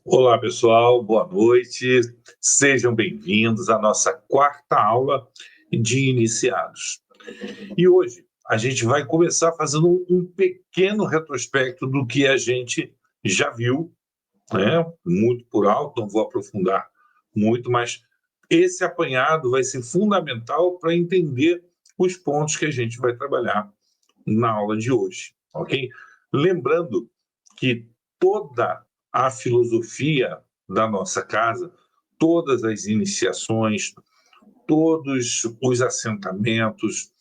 Olá, pessoal, boa noite. Sejam bem-vindos à nossa quarta aula de iniciados. E hoje a gente vai começar fazendo um pequeno retrospecto do que a gente já viu, né? Muito por alto, não vou aprofundar muito, mas esse apanhado vai ser fundamental para entender os pontos que a gente vai trabalhar na aula de hoje, ok? Lembrando que toda a filosofia da nossa casa, todas as iniciações, todos os assentamentos,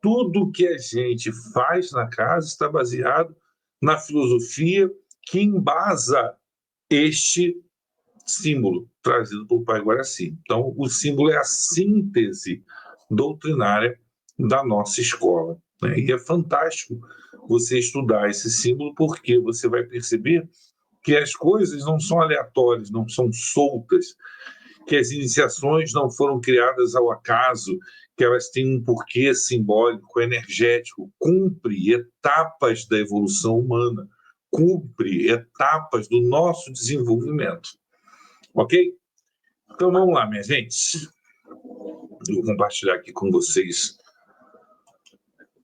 tudo que a gente faz na casa está baseado na filosofia que embasa este símbolo trazido pelo Pai Guaraci. Então, o símbolo é a síntese doutrinária da nossa escola, né? E é fantástico você estudar esse símbolo, porque você vai perceber que as coisas não são aleatórias, não são soltas, que as iniciações não foram criadas ao acaso, que elas têm um porquê simbólico, energético, cumpre etapas da evolução humana, cumpre etapas do nosso desenvolvimento. Ok? Então vamos lá, minha gente. Eu vou compartilhar aqui com vocês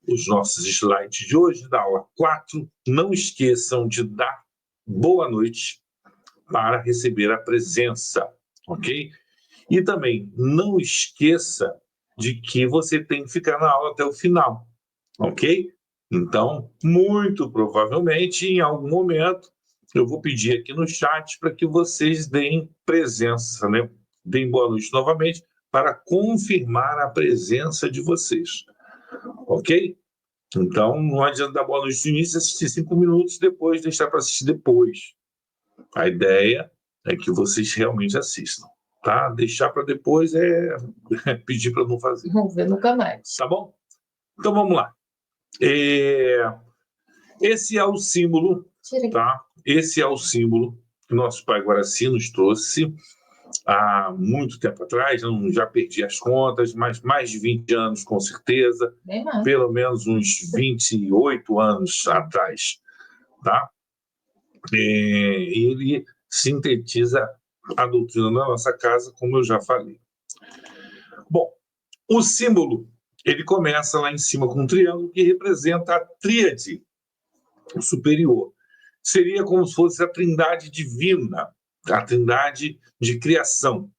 os nossos slides de hoje, da aula 4. Não esqueçam de dar boa noite para receber a presença, ok? E também não esqueça de que você tem que ficar na aula até o final, ok? Então, muito provavelmente, em algum momento, eu vou pedir aqui no chat para que vocês deem presença, né? Deem boa noite novamente para confirmar a presença de vocês, ok? Então, não adianta dar boa noite no início, assistir 5 minutos, depois deixar para assistir depois. A ideia é que vocês realmente assistam, tá? Deixar para depois é pedir para não fazer. Vamos ver nunca mais. Tá bom? Então, vamos lá. Esse é o símbolo, tá? Esse é o símbolo que nosso Pai Guaraci nos trouxe há muito tempo atrás, eu já perdi as contas, mas mais de 20 anos com certeza, pelo menos uns 28 anos atrás, tá? Ele sintetiza a doutrina da nossa casa, como eu já falei. Bom, o símbolo, ele começa lá em cima com um triângulo que representa a tríade superior. Seria como se fosse a trindade divina, a trindade de criação,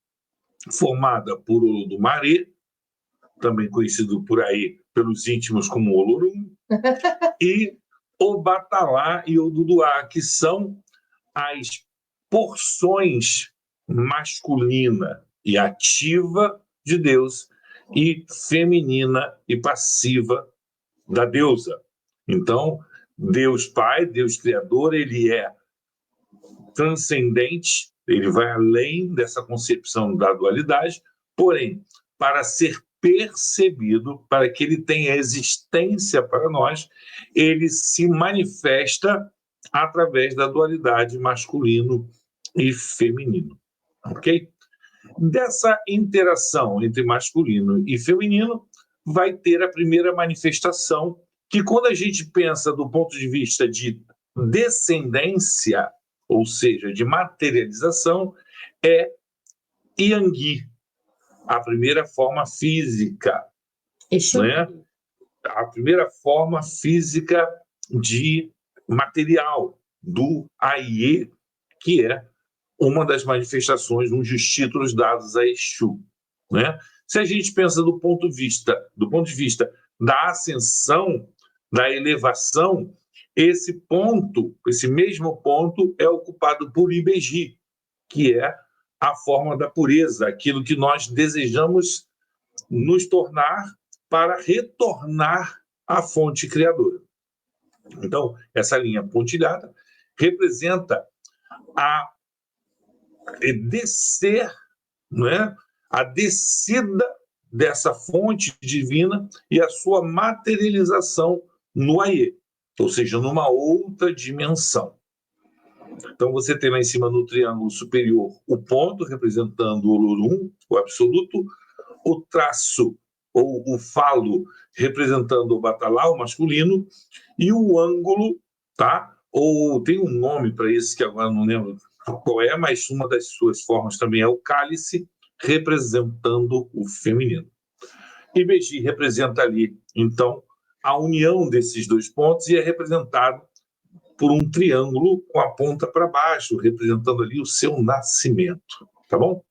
formada por Olodumare, também conhecido por aí pelos íntimos como Olorum, e Obatalá e Oduduá, que são as porções masculina e ativa de Deus e feminina e passiva da deusa. Então, Deus Pai, Deus Criador, ele é transcendente, ele vai além dessa concepção da dualidade, porém, para ser percebido, para que ele tenha existência para nós, ele se manifesta através da dualidade masculino e feminino, ok? Dessa interação entre masculino e feminino vai ter a primeira manifestação, que quando a gente pensa do ponto de vista de descendência, ou seja, de materialização, é Yangui, a primeira forma física, né? A primeira forma física de material do Aie, que é uma das manifestações, um dos títulos dados a Exu, né? Se a gente pensa do ponto de vista da ascensão, da elevação, esse mesmo ponto é ocupado por Ibeji, que é a forma da pureza, aquilo que nós desejamos nos tornar para retornar à fonte criadora. Então, essa linha pontilhada representa a descer, não é? A descida dessa fonte divina e a sua materialização no Aie, ou seja, numa outra dimensão. Então, você tem lá em cima no triângulo superior o ponto representando o Olorum, o absoluto, o traço ou o falo representando o Batalá, o masculino, e o ângulo, tá? Ou tem um nome para isso que agora não lembro, qual é, mas uma das suas formas também é o cálice, representando o feminino. Ibeji representa ali, então, a união desses dois pontos e é representado por um triângulo com a ponta para baixo, representando ali o seu nascimento, tá bom?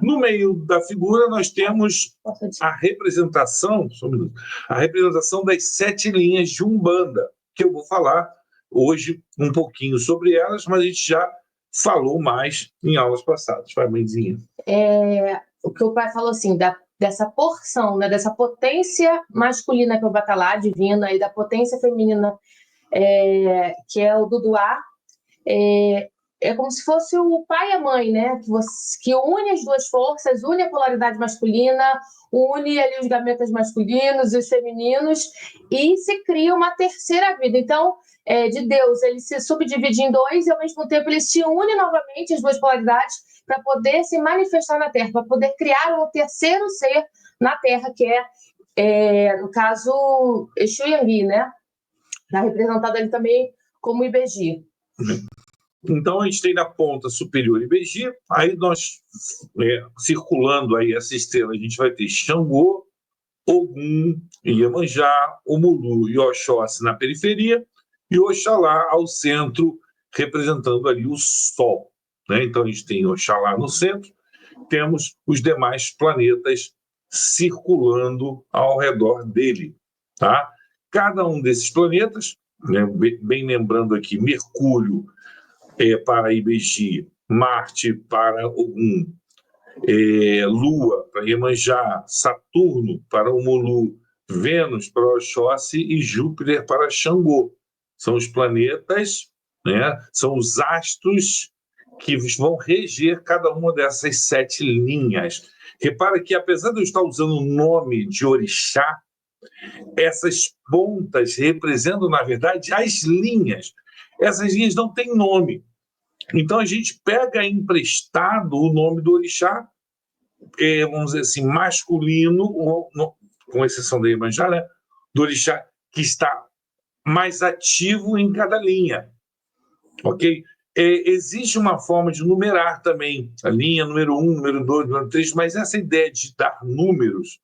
No meio da figura nós temos a representação, só um minuto, a representação das 7 linhas de Umbanda, que eu vou falar hoje um pouquinho sobre elas, mas a gente já falou mais em aulas passadas. Vai, mãezinha. O que o pai falou assim, dessa porção, né, dessa potência masculina que é o Batalá, divina, e da potência feminina, que é o Duduá, é como se fosse o pai e a mãe, né? Que une as duas forças, une a polaridade masculina, une ali os gametas masculinos e os femininos, e se cria uma terceira vida. Então, de Deus, ele se subdivide em dois e, ao mesmo tempo, ele se une novamente, as duas polaridades, para poder se manifestar na Terra, para poder criar um terceiro ser na Terra, que no caso, Exu Yangui, né? Está representado ali também como Ibeji. Então, a gente tem na ponta superior Ibeji, aí nós, circulando aí essa estrela, a gente vai ter Xangô, Ogum, Iemanjá, Omulu e Oxóssi na periferia, e Oxalá ao centro, representando ali o Sol, né? Então, a gente tem Oxalá no centro, temos os demais planetas circulando ao redor dele, tá? Cada um desses planetas, né, bem lembrando aqui, Mercúrio para Ibeji, Marte para Ogum, Lua para Iemanjá, Saturno para Omulu, Vênus para Oxóssi e Júpiter para Xangô. São os planetas, né, são os astros que vão reger cada uma dessas 7 linhas. Repara que, apesar de eu estar usando o nome de orixá, essas pontas representam, na verdade, as linhas. Essas linhas não têm nome. Então, a gente pega emprestado o nome do orixá, vamos dizer assim, masculino, com exceção da Iemanjá, né? Do orixá que está mais ativo em cada linha. Ok? Existe uma forma de numerar também, a linha número 1, número 2, número 3, mas essa ideia de dar números,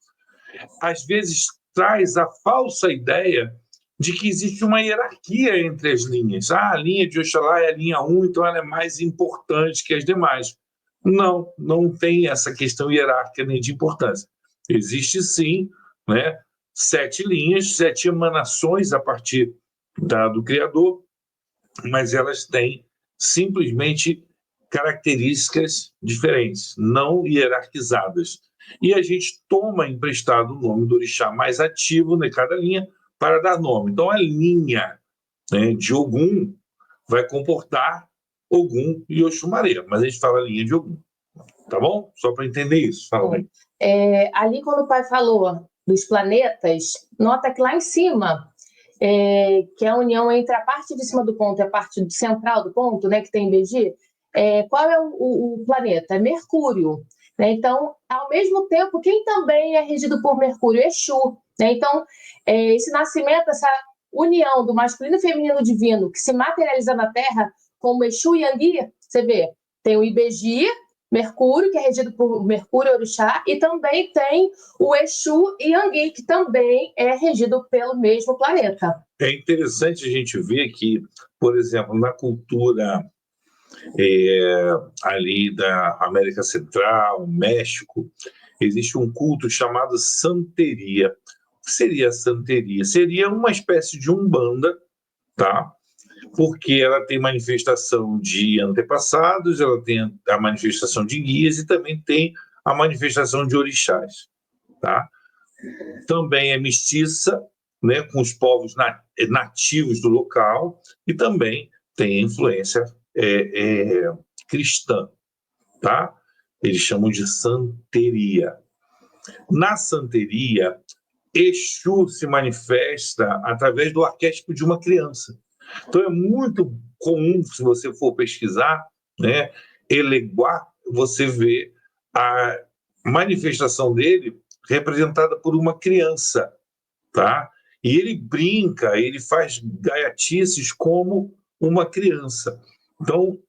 às vezes, traz a falsa ideia de que existe uma hierarquia entre as linhas. A linha de Oxalá é a linha 1, então ela é mais importante que as demais. Não, não tem essa questão hierárquica nem de importância. Existe, sim, né, 7 linhas, 7 emanações a partir do Criador, mas elas têm simplesmente características diferentes, não hierarquizadas. E a gente toma emprestado o nome do orixá mais ativo em cada linha para dar nome. Então, a linha, né, de Ogum vai comportar Ogum e Oxumaré, mas a gente fala linha de Ogum. Tá bom? Só para entender isso. Fala aí. Ali, quando o pai falou dos planetas, nota que lá em cima, que é a união entre a parte de cima do ponto e a parte central do ponto, né, que tem Ibeji, qual é o planeta? É Mercúrio. Né? Então, ao mesmo tempo, quem também é regido por Mercúrio? Exu. Né? Então, esse nascimento, essa união do masculino e feminino divino que se materializa na Terra como Exu e Yangui, você vê, tem o Ibeji, Mercúrio, que é regido por Mercúrio Orixá, e também tem o Exu e Yangui, que também é regido pelo mesmo planeta. É interessante a gente ver que, por exemplo, na cultura ali da América Central, México, existe um culto chamado santeria. O que seria a santeria? Seria uma espécie de umbanda, tá? Porque ela tem manifestação de antepassados, ela tem a manifestação de guias e também tem a manifestação de orixás, tá? Também é mestiça, né, com os povos nativos do local e também tem influência cristã, tá? Eles chamam de santeria. Na santeria, Exu se manifesta através do arquétipo de uma criança. Então, é muito comum, se você for pesquisar, né, Eleguá, você vê a manifestação dele representada por uma criança, tá? E ele brinca, ele faz gaiatices como uma criança. Então,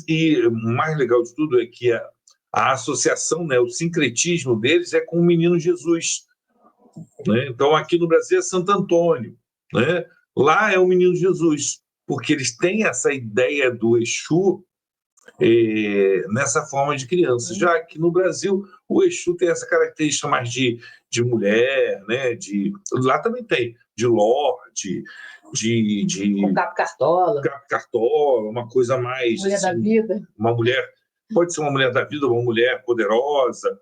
e o mais legal de tudo é que a associação, né, o sincretismo deles é com o menino Jesus, né? Então, aqui no Brasil é Santo Antônio, né? Lá é o menino Jesus, porque eles têm essa ideia do Exu nessa forma de criança. Já que no Brasil, o Exu tem essa característica mais de mulher, né? Lá também tem, de lorde, Um Capo Cartola. Capo Cartola, uma coisa mais... Mulher assim, da vida. uma mulher, pode ser uma mulher da vida, uma mulher poderosa.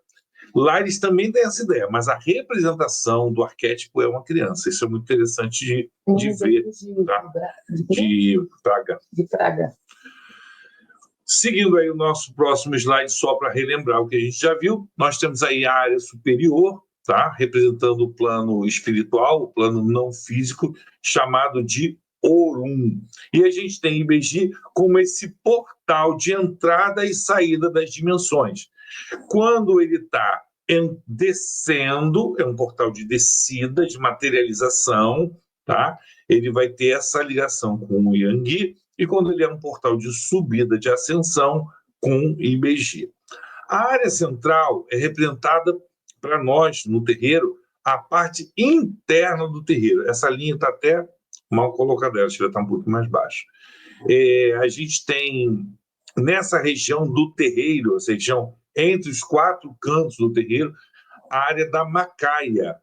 Lá eles também têm essa ideia, mas a representação do arquétipo é uma criança. Isso é muito interessante de ver. Tá? De Praga. Seguindo aí o nosso próximo slide, só para relembrar o que a gente já viu, nós temos aí a área superior, tá? Representando o plano espiritual, o plano não físico, chamado de Orum. E a gente tem Ibeji como esse portal de entrada e saída das dimensões. Quando ele está descendo, é um portal de descida, de materialização, tá? Ele vai ter essa ligação com o Yangui, e quando ele é um portal de subida, de ascensão, com Ibeji. A área central é representada para nós, no terreiro, a parte interna do terreiro. Essa linha está até mal colocada, ela está um pouco mais baixa. A gente tem, nessa região do terreiro, essa região entre os 4 cantos do terreiro, a área da macaia.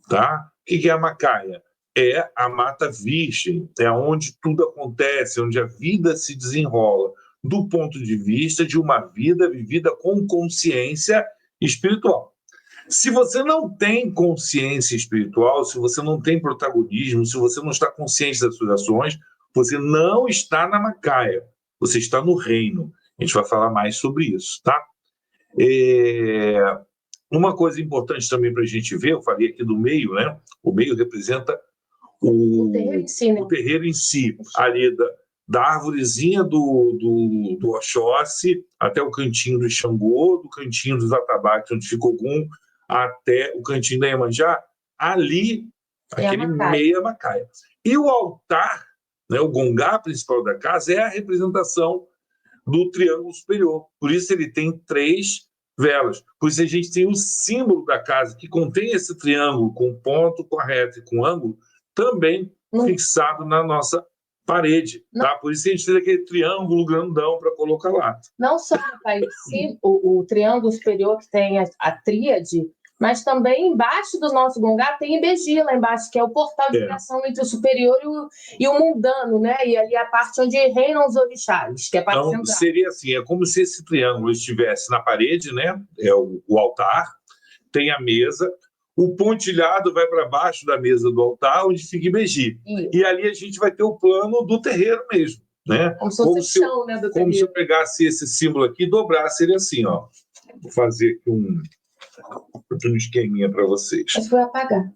Tá? O que é a macaia? É a mata virgem, é onde tudo acontece, onde a vida se desenrola, do ponto de vista de uma vida vivida com consciência espiritual. Se você não tem consciência espiritual, se você não tem protagonismo, se você não está consciente das suas ações, você não está na macaia, você está no reino. A gente vai falar mais sobre isso, tá? Uma coisa importante também para a gente ver, eu falei aqui do meio, né? O meio representa o terreiro em si, ali da árvorezinha do Oxóssi até o cantinho do Xangô, do cantinho dos atabaques, onde fica Ogum, até o cantinho da Iemanjá, ali, aquele meia macaia. E o altar, né, o gongá principal da casa, é a representação do triângulo superior. Por isso ele tem 3 velas. Por isso a gente tem o símbolo da casa, que contém esse triângulo com ponto, com a reta e com ângulo, também fixado na nossa parede. Tá? Por isso a gente fez aquele triângulo grandão para colocar lá. Não só o triângulo superior que tem a tríade, mas também embaixo do nosso gongá tem Ibeji lá embaixo, que é o portal de ligação entre o superior e o mundano, né? E ali a parte onde reinam os orixás, que é a parte então, central. Seria assim, é como se esse triângulo estivesse na parede, né? É o altar, tem a mesa, o pontilhado vai para baixo da mesa do altar, onde fica Ibeji. E ali a gente vai ter o plano do terreiro mesmo, né? Como se fosse o chão, né, do terreiro. Como se eu pegasse esse símbolo aqui e dobrasse ele assim, ó. Vou fazer aqui um esqueminha para vocês. Acho que vai apagar.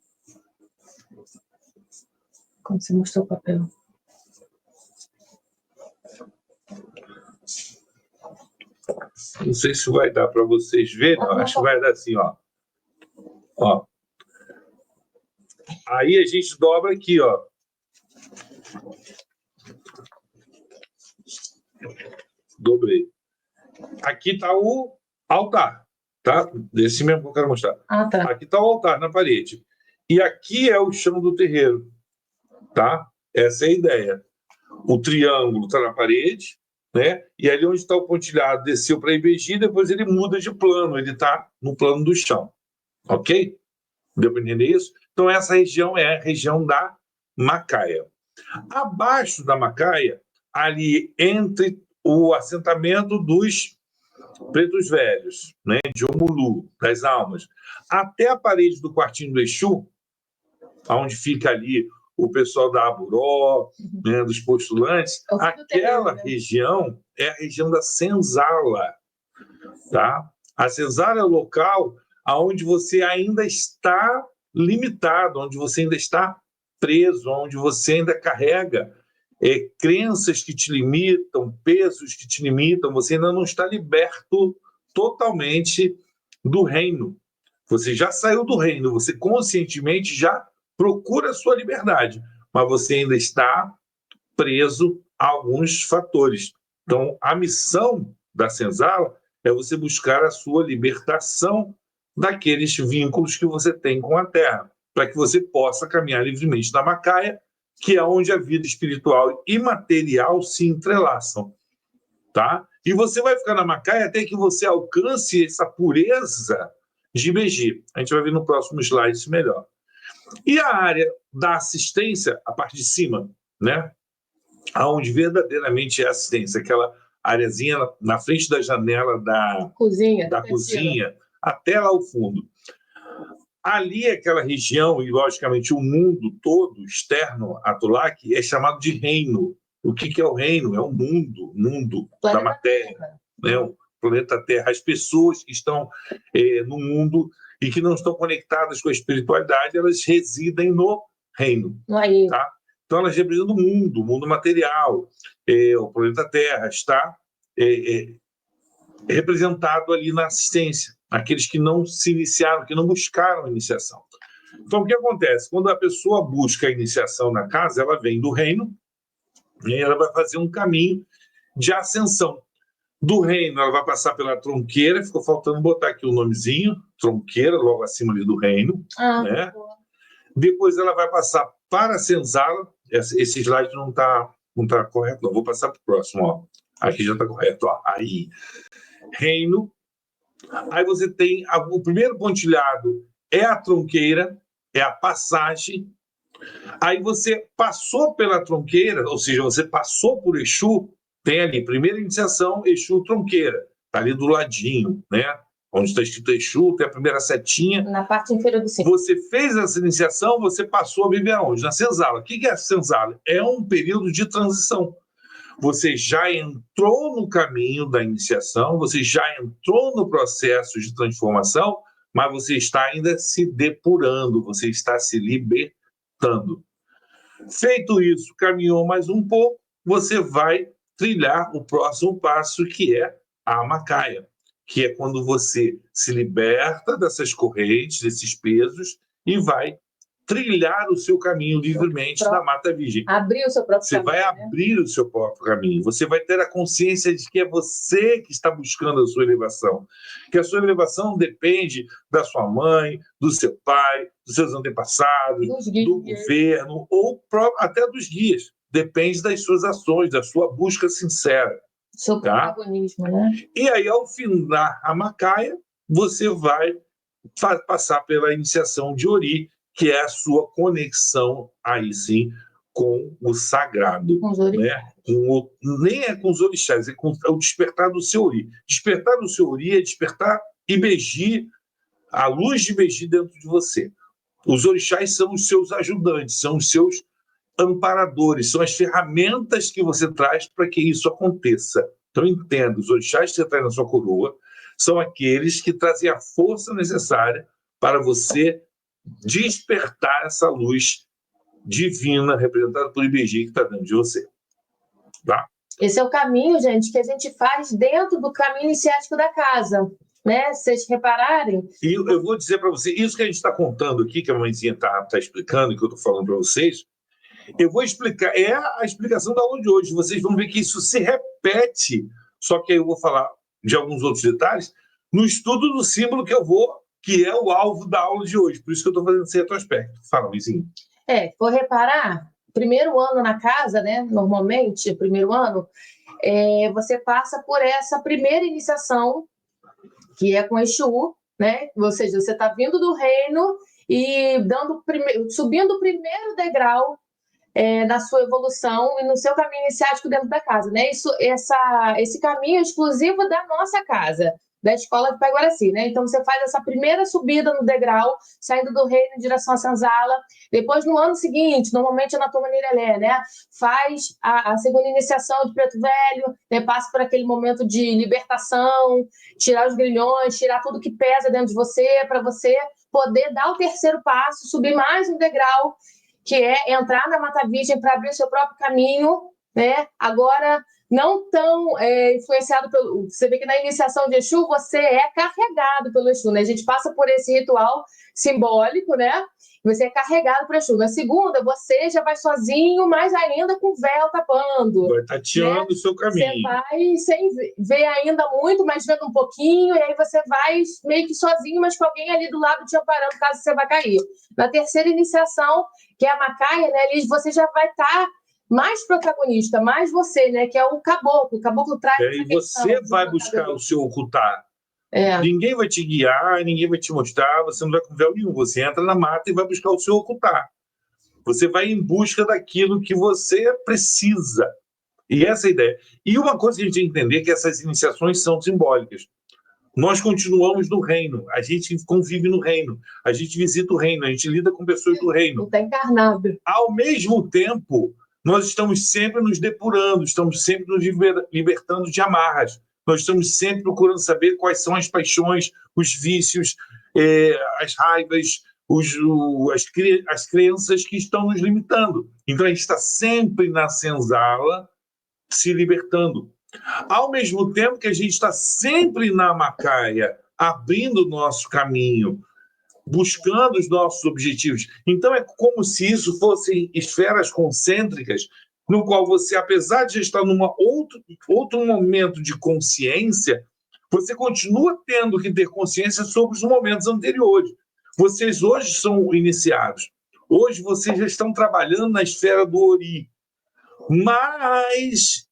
Como você mostrou o papel. Não sei se vai dar para vocês verem, acho que vai dar assim, ó. Ó. Aí a gente dobra aqui, ó. Dobrei. Aqui está o altar, tá? Desse mesmo que eu quero mostrar. Ah, tá. Aqui está o altar na parede. E aqui é o chão do terreiro, tá? Essa é a ideia. O triângulo está na parede, né? E ali onde está o pontilhado desceu para Ibeji, depois ele muda de plano, ele está no plano do chão. Ok? Deu para entender isso? Então, essa região é a região da macaia. Abaixo da macaia, ali entre o assentamento dos pretos velhos, né, de Omulu, das almas, até a parede do quartinho do Exu, onde fica ali o pessoal da Aburó, né, dos postulantes, aquela região é a região da senzala. Tá? A senzala é o local onde você ainda está limitado, onde você ainda está preso, onde você ainda carrega crenças que te limitam, pesos que te limitam, você ainda não está liberto totalmente do reino. Você já saiu do reino, você conscientemente já procura a sua liberdade, mas você ainda está preso a alguns fatores. Então, a missão da senzala é você buscar a sua libertação daqueles vínculos que você tem com a terra, para que você possa caminhar livremente na Macaia, que é onde a vida espiritual e material se entrelaçam, tá? E você vai ficar na Macaia até que você alcance essa pureza de Ibeji. A gente vai ver no próximo slide isso melhor. E a área da assistência, a parte de cima, né? Aonde verdadeiramente é assistência, aquela areazinha na frente da janela da cozinha, até lá ao fundo. Ali, aquela região, e logicamente o mundo todo externo a Tulac, é chamado de reino. O que é o reino? É o mundo da matéria, né? O planeta Terra. As pessoas que estão no mundo e que não estão conectadas com a espiritualidade, elas residem no reino. Tá? Então, elas representam o mundo material. O planeta Terra está representado ali na assistência, aqueles que não se iniciaram, que não buscaram a iniciação. Então, o que acontece? Quando a pessoa busca a iniciação na casa, ela vem do reino e ela vai fazer um caminho de ascensão. Do reino, ela vai passar pela tronqueira, ficou faltando botar aqui o nomezinho, tronqueira, logo acima ali do reino. Né? Depois ela vai passar para a senzala. Esse slide não está correto, não. Vou passar para o próximo. Ó. Aqui já está correto. Ó. Aí, reino. Aí você tem o primeiro pontilhado é a tronqueira, é a passagem. Aí você passou pela tronqueira, ou seja, você passou por Exu, tem ali primeira iniciação, Exu tronqueira, está ali do ladinho, né? Onde está escrito Exu, tem a primeira setinha. Na parte inferior do símbolo. Você fez essa iniciação, você passou a viver aonde? Na senzala. O que é a senzala? É um período de transição. Você já entrou no caminho da iniciação, você já entrou no processo de transformação, mas você está ainda se depurando, você está se libertando. Feito isso, caminhou mais um pouco, você vai trilhar o próximo passo, que é a Macaia, que é quando você se liberta dessas correntes, desses pesos, e vai trilhar o seu caminho livremente na Mata Virgem. Abrir o seu próprio caminho. Você vai abrir o seu próprio caminho. Você vai ter a consciência de que é você que está buscando a sua elevação. Que a sua elevação depende da sua mãe, do seu pai, dos seus antepassados, do governo, ou até dos guias. Depende das suas ações, da sua busca sincera. Seu protagonismo, né? E aí, ao findar a Macaia, você vai passar pela iniciação de Ori, que é a sua conexão, aí sim, com o sagrado. Com os orixás. Né? Nem é com os orixás, é o despertar do seu Ori. Despertar do seu Ori é despertar Ibeji, a luz de Ibeji dentro de você. Os orixás são os seus ajudantes, são os seus amparadores, são as ferramentas que você traz para que isso aconteça. Então, entenda, os orixás que você traz na sua coroa são aqueles que trazem a força necessária para você despertar essa luz divina representada por Ibeji que está dentro de você. Tá? Esse é o caminho, gente, que a gente faz dentro do caminho iniciático da casa. Né? Se vocês repararem... E eu vou dizer para você, isso que a gente está contando aqui, que a mãezinha está explicando, que eu estou falando para vocês, eu vou explicar, é a explicação da aula de hoje. Vocês vão ver que isso se repete, só que aí eu vou falar de alguns outros detalhes, no estudo do símbolo que é o alvo da aula de hoje. Por isso que eu estou fazendo esse retrospecto. Fala, Luizinho. Vou reparar, primeiro ano na casa, né? Normalmente, primeiro ano, você passa por essa primeira iniciação, que é com Exu, né? Ou seja, você está vindo do reino e subindo o primeiro degrau na sua evolução e no seu caminho iniciático dentro da casa, né? Esse caminho é exclusivo da nossa casa, da escola de Pai-Guaraci, né? Então você faz essa primeira subida no degrau, saindo do reino em direção à senzala. Depois, no ano seguinte, normalmente é na tua maneira, né? Faz a segunda iniciação de Preto Velho, né? Passa por aquele momento de libertação, tirar os grilhões, tirar tudo que pesa dentro de você, para você poder dar o terceiro passo, subir mais um degrau, que é entrar na Mata Virgem para abrir o seu próprio caminho, né? Agora, não tão influenciado pelo... Você vê que na iniciação de Exu, você é carregado pelo Exu, né? A gente passa por esse ritual simbólico, né? Você é carregado por Exu. Na segunda, você já vai sozinho, mas ainda com o véu tapando. Vai tateando o seu caminho. Você vai sem ver ainda muito, mas vendo um pouquinho, e aí você vai meio que sozinho, mas com alguém ali do lado te amparando, caso você vai cair. Na terceira iniciação, que é a Macaia, né? Ali você já vai estar mais protagonista, mais você, né? Que é o caboclo. O caboclo traz. E você vai buscar o seu ocultar. Ninguém vai te guiar, ninguém vai te mostrar, você não vai com véu nenhum. Você entra na mata e vai buscar o seu ocultar. Você vai em busca daquilo que você precisa. E essa é a ideia. E uma coisa que a gente tem que entender é que essas iniciações são simbólicas. Nós continuamos no reino, a gente convive no reino, a gente visita o reino, a gente lida com pessoas do reino. Está encarnado. Ao mesmo tempo, nós estamos sempre nos depurando, estamos sempre nos libertando de amarras. Nós estamos sempre procurando saber quais são as paixões, os vícios, as raivas, as crenças que estão nos limitando. Então, a gente está sempre na senzala se libertando. Ao mesmo tempo que a gente está sempre na Macaia, abrindo o nosso caminho, buscando os nossos objetivos. Então, é como se isso fossem esferas concêntricas, no qual você, apesar de estar num outro momento de consciência, você continua tendo que ter consciência sobre os momentos anteriores. Vocês hoje são iniciados. Hoje vocês já estão trabalhando na esfera do Ori. Mas,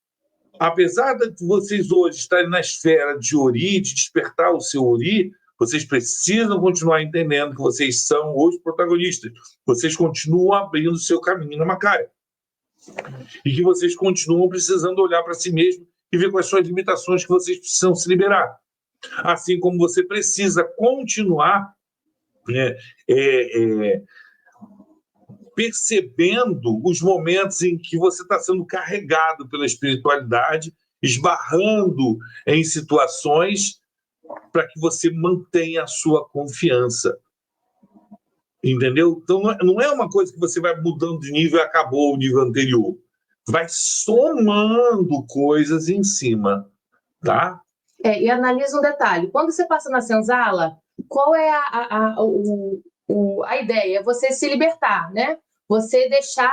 apesar de vocês hoje estarem na esfera de Ori, de despertar o seu Ori, vocês precisam continuar entendendo que vocês são os protagonistas. Vocês continuam abrindo o seu caminho na Macaia. E que vocês continuam precisando olhar para si mesmo e ver quais são as limitações que vocês precisam se liberar. Assim como você precisa continuar percebendo os momentos em que você está sendo carregado pela espiritualidade, esbarrando em situações para que você mantenha a sua confiança. Entendeu? Então, não é uma coisa que você vai mudando de nível e acabou o nível anterior. Vai somando coisas em cima, tá? E analisa um detalhe. Quando você passa na senzala, qual é a ideia? Você se libertar, né? Você deixar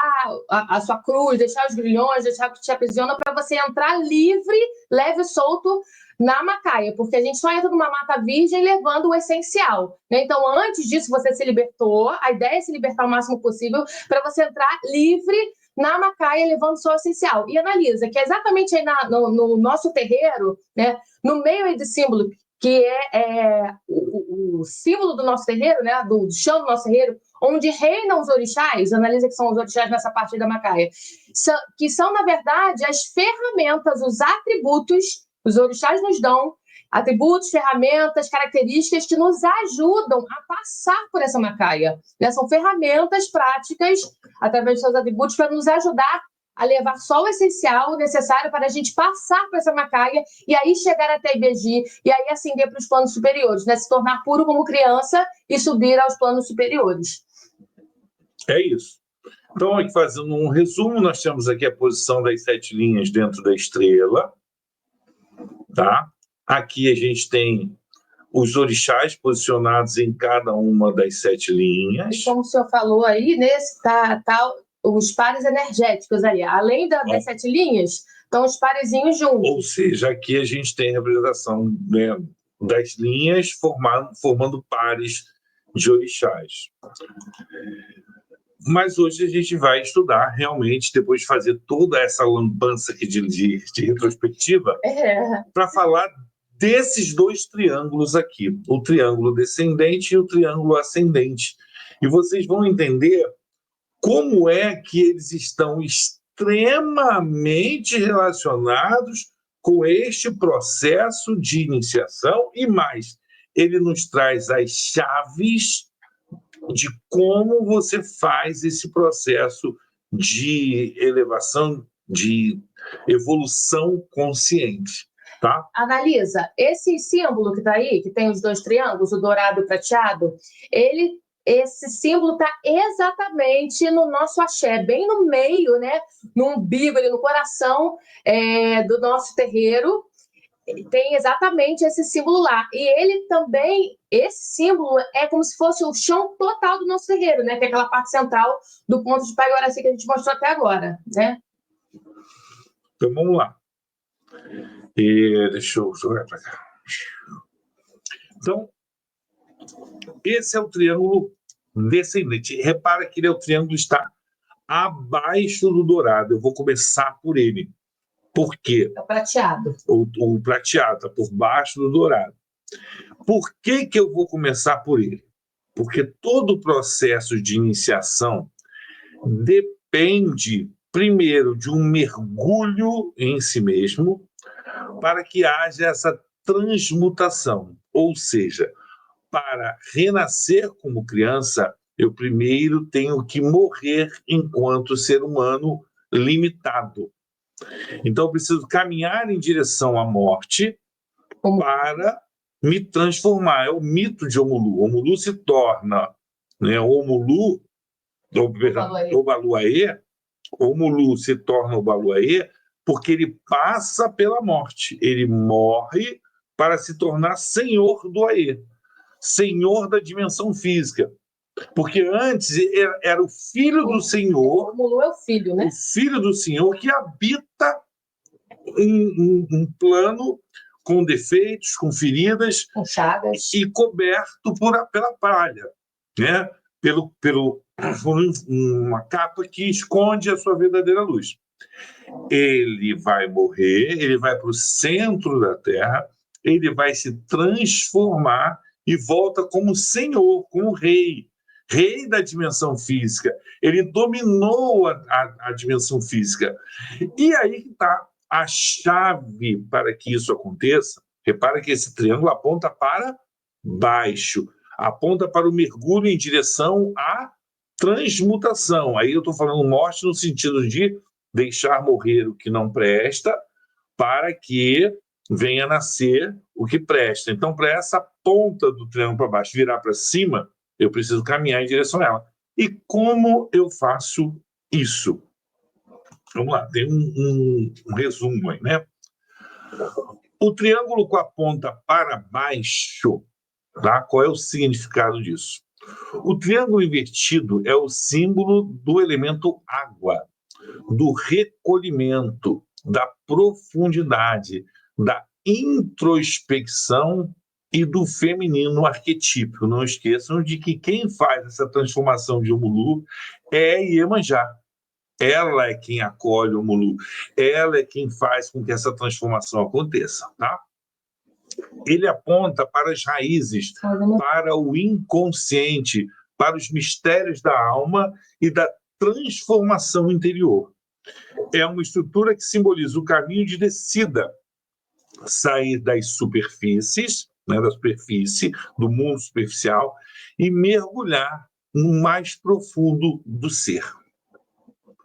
a sua cruz, deixar os grilhões, deixar o que te aprisiona para você entrar livre, leve e solto na Macaia, porque a gente só entra numa mata virgem levando o essencial, né? Então, antes disso, você se libertou, a ideia é se libertar o máximo possível para você entrar livre na Macaia, levando só o essencial. E analisa que é exatamente aí no nosso terreiro, né? No meio aí de símbolo, que é o símbolo do nosso terreiro, né? Do chão do nosso terreiro, onde reinam os orixás, analisa que são os orixás nessa parte da Macaia, que são, na verdade, as ferramentas, os atributos. Os orixás nos dão atributos, ferramentas, características que nos ajudam a passar por essa Macaia. Né? São ferramentas práticas, através dos seus atributos, para nos ajudar a levar só o essencial necessário para a gente passar por essa Macaia e aí chegar até Ibeji e aí ascender para os planos superiores, né? Se tornar puro como criança e subir aos planos superiores. É isso. Então, aqui fazendo um resumo, nós temos aqui a posição das 7 linhas dentro da estrela. Tá? Aqui a gente tem os orixás posicionados em cada uma das 7 linhas. E como o senhor falou aí, tá os pares energéticos ali. Além das 7 linhas, estão os parezinhos juntos. Ou seja, aqui a gente tem a representação, né, das linhas formando pares de orixás. Mas hoje a gente vai estudar realmente, depois de fazer toda essa lambança aqui de retrospectiva, para falar desses 2 triângulos aqui, o triângulo descendente e o triângulo ascendente. E vocês vão entender como é que eles estão extremamente relacionados com este processo de iniciação e mais, ele nos traz as chaves de como você faz esse processo de elevação, de evolução consciente, tá? Analisa, esse símbolo que está aí, que tem os 2 triângulos, o dourado e o prateado, ele esse símbolo está exatamente no nosso axé, bem no meio, né? No umbigo, ali, no coração do nosso terreiro. Tem exatamente esse símbolo lá. E ele também, esse símbolo é como se fosse o chão total do nosso terreiro, né? Que é aquela parte central do ponto de Pai-Guaraci que a gente mostrou até agora, né? Então, vamos lá. Deixa eu jogar para cá. Então, esse é o triângulo descendente. Repara que o triângulo está abaixo do dourado. Eu vou começar por ele. Por quê? É o prateado. O prateado está por baixo do dourado. Por que eu vou começar por ele? Porque todo o processo de iniciação depende, primeiro, de um mergulho em si mesmo para que haja essa transmutação. Ou seja, para renascer como criança, eu primeiro tenho que morrer enquanto ser humano limitado. Então, eu preciso caminhar em direção à morte para me transformar. É o mito de Omulu. Omulu se torna, né, Omulu, Obaluaê, Omulu se torna Obaluaê porque ele passa pela morte. Ele morre para se tornar senhor do Aê, senhor da dimensão física. Porque antes era o filho do Senhor. O Omulu é o filho, né? O filho do Senhor que habita um plano com defeitos, com feridas, com chagas, e coberto pela palha, né? por uma capa que esconde a sua verdadeira luz. Ele vai morrer, ele vai para o centro da Terra, ele vai se transformar e volta como senhor, como rei da dimensão física. Ele dominou a dimensão física. E aí está a chave para que isso aconteça. Repara que esse triângulo aponta para baixo, aponta para o mergulho em direção à transmutação. Aí eu estou falando morte no sentido de deixar morrer o que não presta para que venha nascer o que presta. Então, para essa ponta do triângulo para baixo virar para cima, eu preciso caminhar em direção a ela. E como eu faço isso? Vamos lá, tem um resumo aí, né? O triângulo com a ponta para baixo, tá? Qual é o significado disso? O triângulo invertido é o símbolo do elemento água, do recolhimento, da profundidade, da introspecção e do feminino arquetípico. Não esqueçam de que quem faz essa transformação de Omulu é Iemanjá. Ela é quem acolhe o Omulu. Ela é quem faz com que essa transformação aconteça, tá? Ele aponta para as raízes, para o inconsciente, para os mistérios da alma e da transformação interior. É uma estrutura que simboliza o caminho de descida, sair das superfícies, né, da superfície, do mundo superficial, e mergulhar no mais profundo do ser.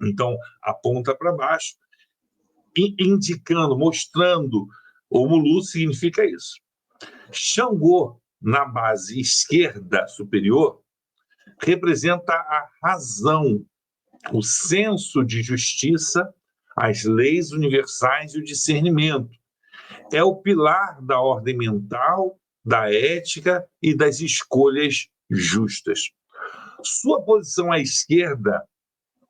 Então, aponta para baixo, indicando, mostrando, Omulu significa isso. Xangô, na base esquerda superior, representa a razão, o senso de justiça, as leis universais e o discernimento. É o pilar da ordem mental, da ética e das escolhas justas. Sua posição à esquerda,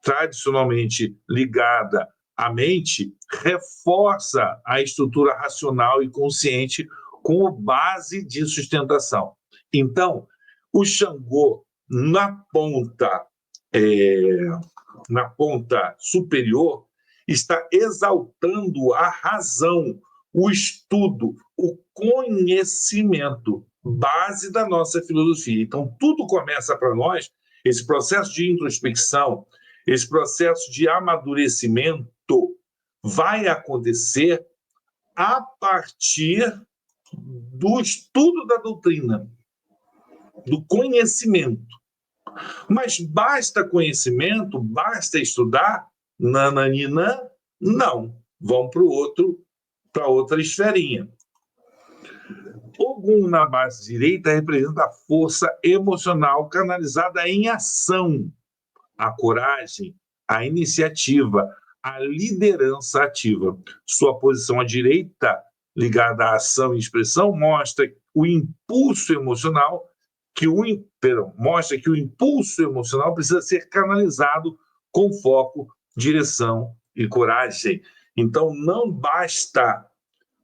tradicionalmente ligada à mente, reforça a estrutura racional e consciente como base de sustentação. Então, o Xangô, na ponta superior, está exaltando a razão, o estudo, o conhecimento, base da nossa filosofia. Então, tudo começa para nós, esse processo de introspecção, esse processo de amadurecimento vai acontecer a partir do estudo da doutrina, do conhecimento. Mas basta conhecimento, basta estudar? Nananina, não. Vão para outra esferinha. Ogum na base direita representa a força emocional canalizada em ação, a coragem, a iniciativa, a liderança ativa. Sua posição à direita, ligada à ação e expressão, mostra o impulso emocional mostra que o impulso emocional precisa ser canalizado com foco, direção e coragem. Então, não basta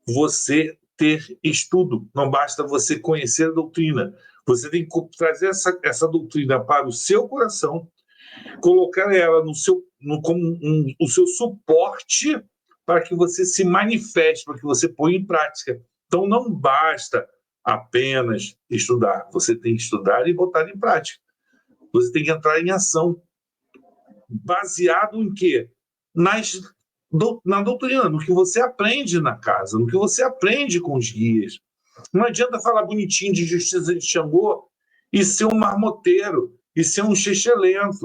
você ter estudo, não basta você conhecer a doutrina. Você tem que trazer essa doutrina para o seu coração, colocar ela como o seu suporte para que você se manifeste, para que você ponha em prática. Então, não basta apenas estudar, você tem que estudar e botar em prática. Você tem que entrar em ação. Baseado em quê? Na doutrina, no que você aprende na casa, no que você aprende com os guias. Não adianta falar bonitinho de justiça de Xangô e ser um marmoteiro, e ser um xexelento,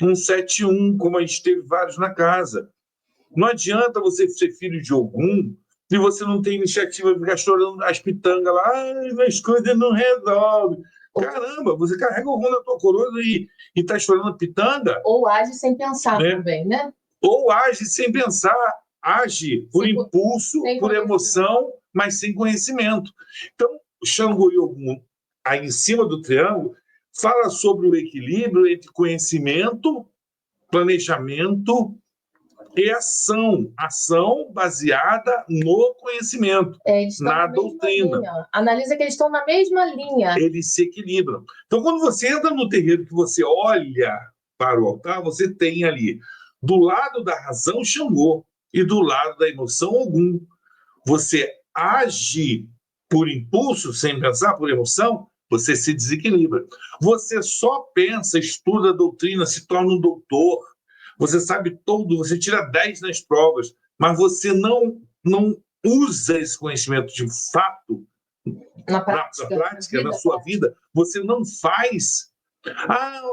um 7-1, como a gente teve vários na casa. Não adianta você ser filho de Ogum e você não tem iniciativa de ficar chorando as pitangas lá, as coisas não resolvem. Caramba, você carrega o Ogum na tua coroa e está chorando pitanga? Ou age sem pensar também, né? Ou age sem pensar, age por impulso, por emoção, mas sem conhecimento. Então, Xangô e Ogum, aí em cima do triângulo, fala sobre o equilíbrio entre conhecimento, planejamento e ação. Ação baseada no conhecimento, na doutrina. Linha. Analisa que eles estão na mesma linha. Eles se equilibram. Então, quando você entra no terreiro, que você olha para o altar, você tem ali, do lado da razão, Xangô, e do lado da emoção, Ogum. Você age por impulso, sem pensar, por emoção, você se desequilibra. Você só pensa, estuda a doutrina, se torna um doutor, você sabe tudo, você tira 10 nas provas, mas você não usa esse conhecimento de fato na prática, na sua vida, você não faz.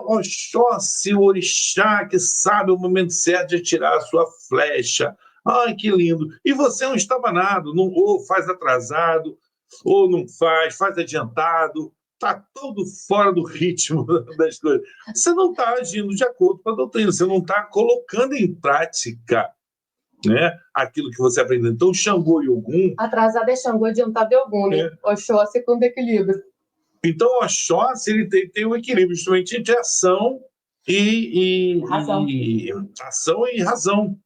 Oxóssi, o orixá que sabe o momento certo de atirar a sua flecha. Ai, que lindo. E você não estava nada, ou faz atrasado, ou não faz adiantado, está todo fora do ritmo das coisas. Você não está agindo de acordo com a doutrina, você não está colocando em prática, né, aquilo que você aprendeu. Então, Xangô e Ogum... Atrasado é Xangô, adiantado é Ogum, né? Oxóssi com equilíbrio. Então, o Oxóssi ele tem um equilíbrio justamente entre ação e razão.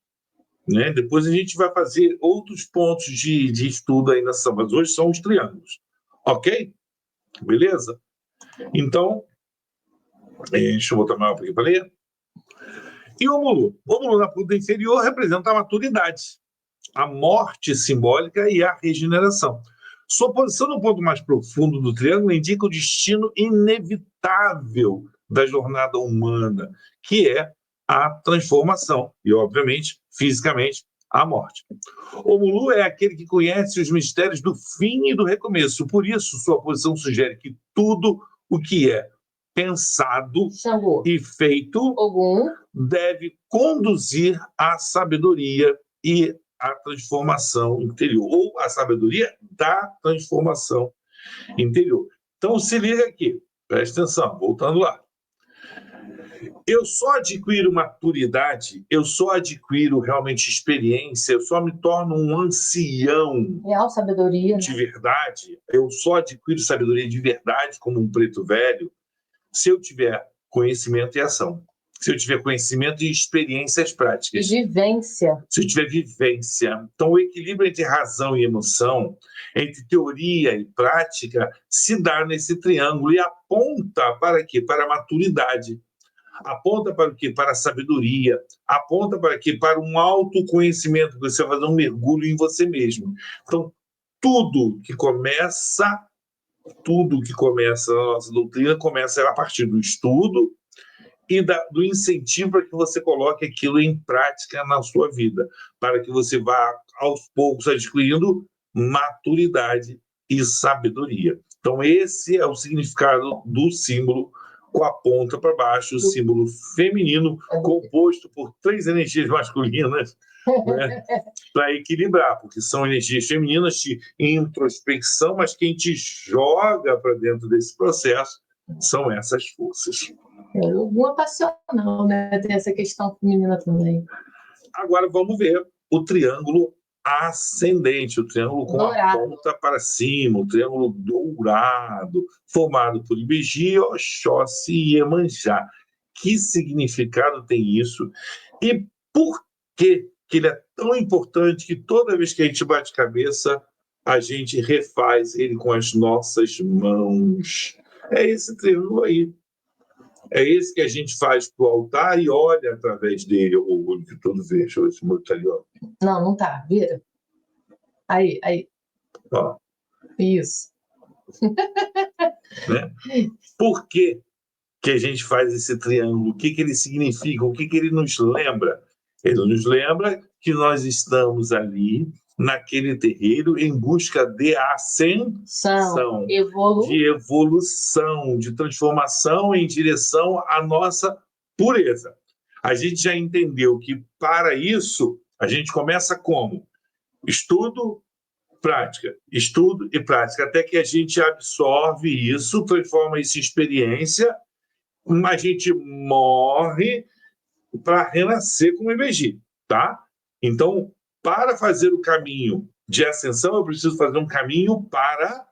Né? Depois a gente vai fazer outros pontos de estudo aí nessa, mas hoje são os triângulos. Ok? Beleza? Então, deixa eu botar mais aqui para ler. E o Omulu? O Omulu na ponta inferior representa a maturidade, a morte simbólica e a regeneração. Sua posição no ponto mais profundo do triângulo indica o destino inevitável da jornada humana, que é a transformação e, obviamente, fisicamente, a morte. Omulu é aquele que conhece os mistérios do fim e do recomeço. Por isso, sua posição sugere que tudo o que é pensado Xangô e feito Ogum deve conduzir à sabedoria e à transformação interior, ou à sabedoria da transformação interior. Então, se liga aqui, presta atenção, voltando lá. Eu só adquiro maturidade, eu só adquiro realmente experiência, eu só me torno um ancião real sabedoria, de verdade, eu só adquiro sabedoria de verdade como um preto velho, se eu tiver conhecimento e ação. Se eu tiver conhecimento e experiências práticas. E vivência. Se eu tiver vivência. Então, o equilíbrio entre razão e emoção, entre teoria e prática, se dá nesse triângulo e aponta para quê? Para a maturidade. Aponta para o quê? Para a sabedoria. Aponta para quê? Para um autoconhecimento, que você vai fazer um mergulho em você mesmo. Então, tudo que começa a nossa doutrina começa a partir do estudo e do incentivo para que você coloque aquilo em prática na sua vida, para que você vá, aos poucos, adquirindo maturidade e sabedoria. Então, esse é o significado do símbolo com a ponta para baixo, o símbolo feminino, composto por 3 energias masculinas, né? Para equilibrar, porque são energias femininas de introspecção, mas quem te joga para dentro desse processo são essas forças. É o passional, né? Tem essa questão feminina também. Agora vamos ver o triângulo ascendente, o triângulo com a ponta para cima, o triângulo dourado, formado por Ibeji, Oxóssi e Iemanjá. Que significado tem isso? E por que ele é tão importante que toda vez que a gente bate cabeça, a gente refaz ele com as nossas mãos? É esse triângulo aí. É esse que a gente faz para o altar e olha através dele, o olho que todo vê. Deixa eu ver esse olho tá ali, ó. Não tá. Vira. Aí. Ó. Isso. Né? Por que a gente faz esse triângulo? O que ele significa? O que ele nos lembra? Ele nos lembra que nós estamos ali, naquele terreiro, em busca de ascensão, de evolução, de transformação em direção à nossa pureza. A gente já entendeu que, para isso, a gente começa como? Estudo, prática, estudo e prática, até que a gente absorve isso, transforma isso em experiência, a gente morre para renascer como Ibeji, tá? Então, para fazer o caminho de ascensão, eu preciso fazer um caminho para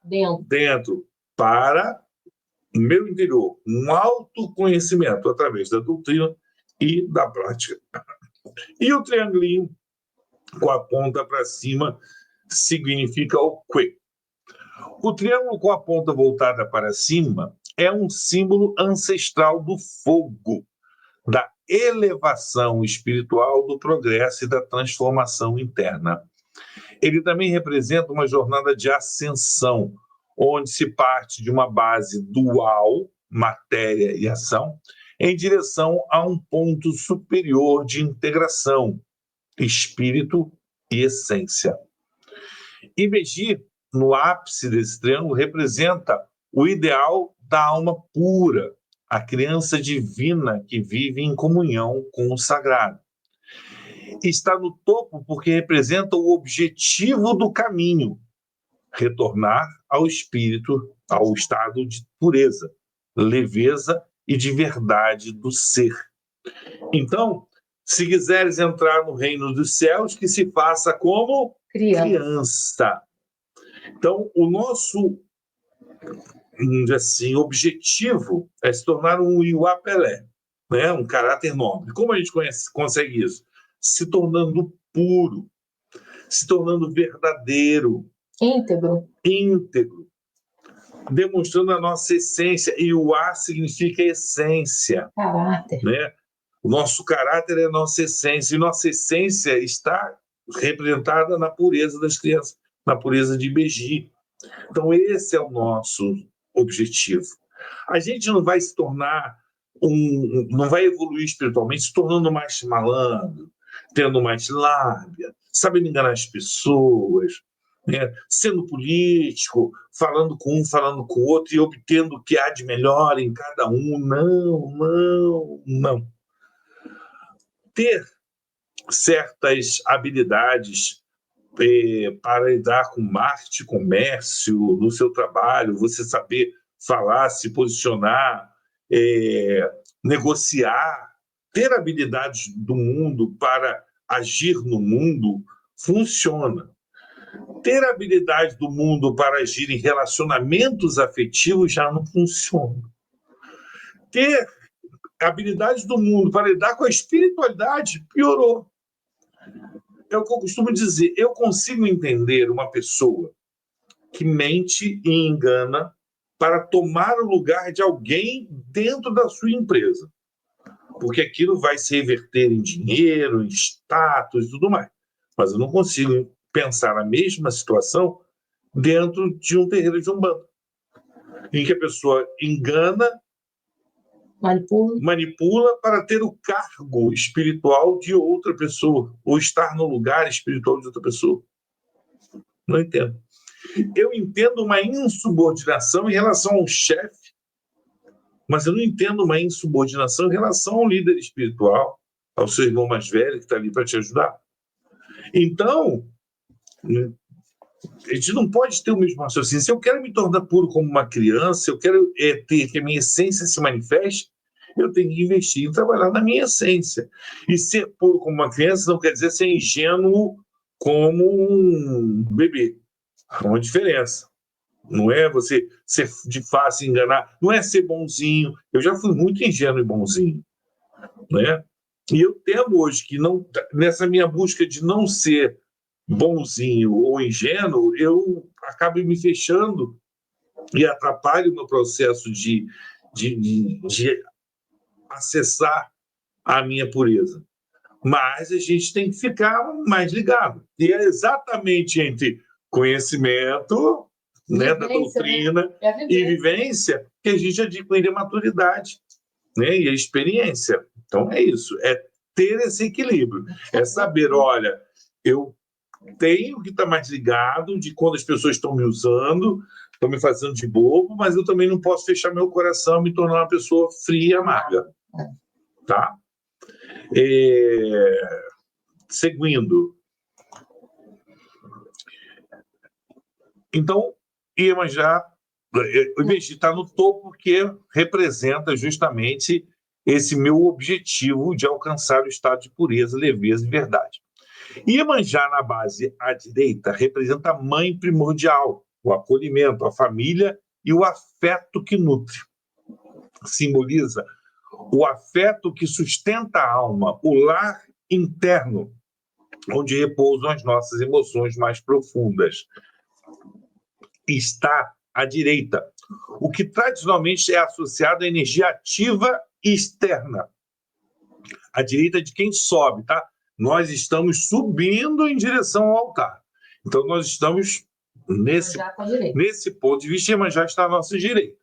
dentro, para o meu interior, um autoconhecimento através da doutrina e da prática. E o triangulinho com a ponta para cima significa o quê? O triângulo com a ponta voltada para cima é um símbolo ancestral do fogo, da elevação espiritual, do progresso e da transformação interna. Ele também representa uma jornada de ascensão, onde se parte de uma base dual, matéria e ação, em direção a um ponto superior de integração, espírito e essência. Ibeji, no ápice desse triângulo, representa o ideal da alma pura, a criança divina que vive em comunhão com o sagrado. Está no topo porque representa o objetivo do caminho, retornar ao espírito, ao estado de pureza, leveza e de verdade do ser. Então, se quiseres entrar no reino dos céus, que se faça como criança. Então, o nosso assim, objetivo é se tornar um Iwapelé, né? Um caráter nobre. Como a gente consegue isso? Se tornando puro, se tornando verdadeiro, íntegro, demonstrando a nossa essência. E o A significa essência. Caráter. Né? O nosso caráter é a nossa essência, e nossa essência está representada na pureza das crianças, na pureza de Ibeji. Então, esse é o nosso objetivo. A gente não vai se tornar não vai evoluir espiritualmente se tornando mais malandro, tendo mais lábia, sabendo enganar as pessoas, né? Sendo político, falando com um, falando com o outro e obtendo o que há de melhor em cada um. Não. Ter certas habilidades para lidar com marketing, comércio, no seu trabalho, você saber falar, se posicionar, negociar, ter habilidades do mundo para agir no mundo, funciona. Ter habilidade do mundo para agir em relacionamentos afetivos já não funciona. Ter habilidades do mundo para lidar com a espiritualidade piorou. É o que eu costumo dizer, eu consigo entender uma pessoa que mente e engana para tomar o lugar de alguém dentro da sua empresa, porque aquilo vai se reverter em dinheiro, em status e tudo mais. Mas eu não consigo pensar a mesma situação dentro de um terreiro de Umbanda, em que a pessoa engana, manipula para ter o cargo espiritual de outra pessoa, ou estar no lugar espiritual de outra pessoa. Não entendo. Eu entendo uma insubordinação em relação ao chefe, mas eu não entendo uma insubordinação em relação ao líder espiritual, ao seu irmão mais velho que está ali para te ajudar. Então, a gente não pode ter o mesmo raciocínio. Se eu quero me tornar puro como uma criança, eu quero ter que a minha essência se manifeste, eu tenho que investir em trabalhar na minha essência. E ser puro como uma criança não quer dizer ser ingênuo como um bebê. Há uma diferença. Não é você ser de fácil enganar, não é ser bonzinho. Eu já fui muito ingênuo e bonzinho, né? E eu temo hoje que não, nessa minha busca de não ser bonzinho ou ingênuo, eu acabo me fechando e atrapalho o meu processo de acessar a minha pureza. Mas a gente tem que ficar mais ligado. E é exatamente entre conhecimento, né, da doutrina, né? E vivência que a gente adquire a maturidade, né, e a experiência. Então é isso, é ter esse equilíbrio, é saber, olha, eu tenho que estar mais ligado de quando as pessoas estão me usando, estão me fazendo de bobo, mas eu também não posso fechar meu coração e me tornar uma pessoa fria e amarga. Tá? Seguindo. Então, Iemanjá, o Iemanjá está no topo porque representa justamente esse meu objetivo de alcançar o estado de pureza, leveza e verdade. Iemanjá, na base à direita, representa a mãe primordial, o acolhimento, a família e o afeto que nutre. Simboliza o afeto que sustenta a alma, o lar interno, onde repousam as nossas emoções mais profundas. Está à direita, o que tradicionalmente é associado à energia ativa e externa. À direita de quem sobe, tá? Nós estamos subindo em direção ao altar. Então, nós estamos nesse ponto de vista, Iemanjá está à nossa direita.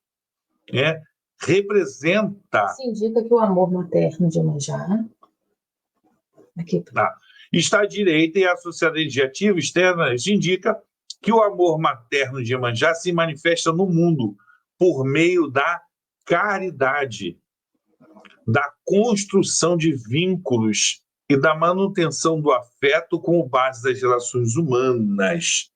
Representa... Isso indica que o amor materno de Iemanjá... Aqui. Está à direita e é associado à energia ativa externa. Isso indica que o amor materno de Iemanjá se manifesta no mundo por meio da caridade, da construção de vínculos e da manutenção do afeto como base das relações humanas.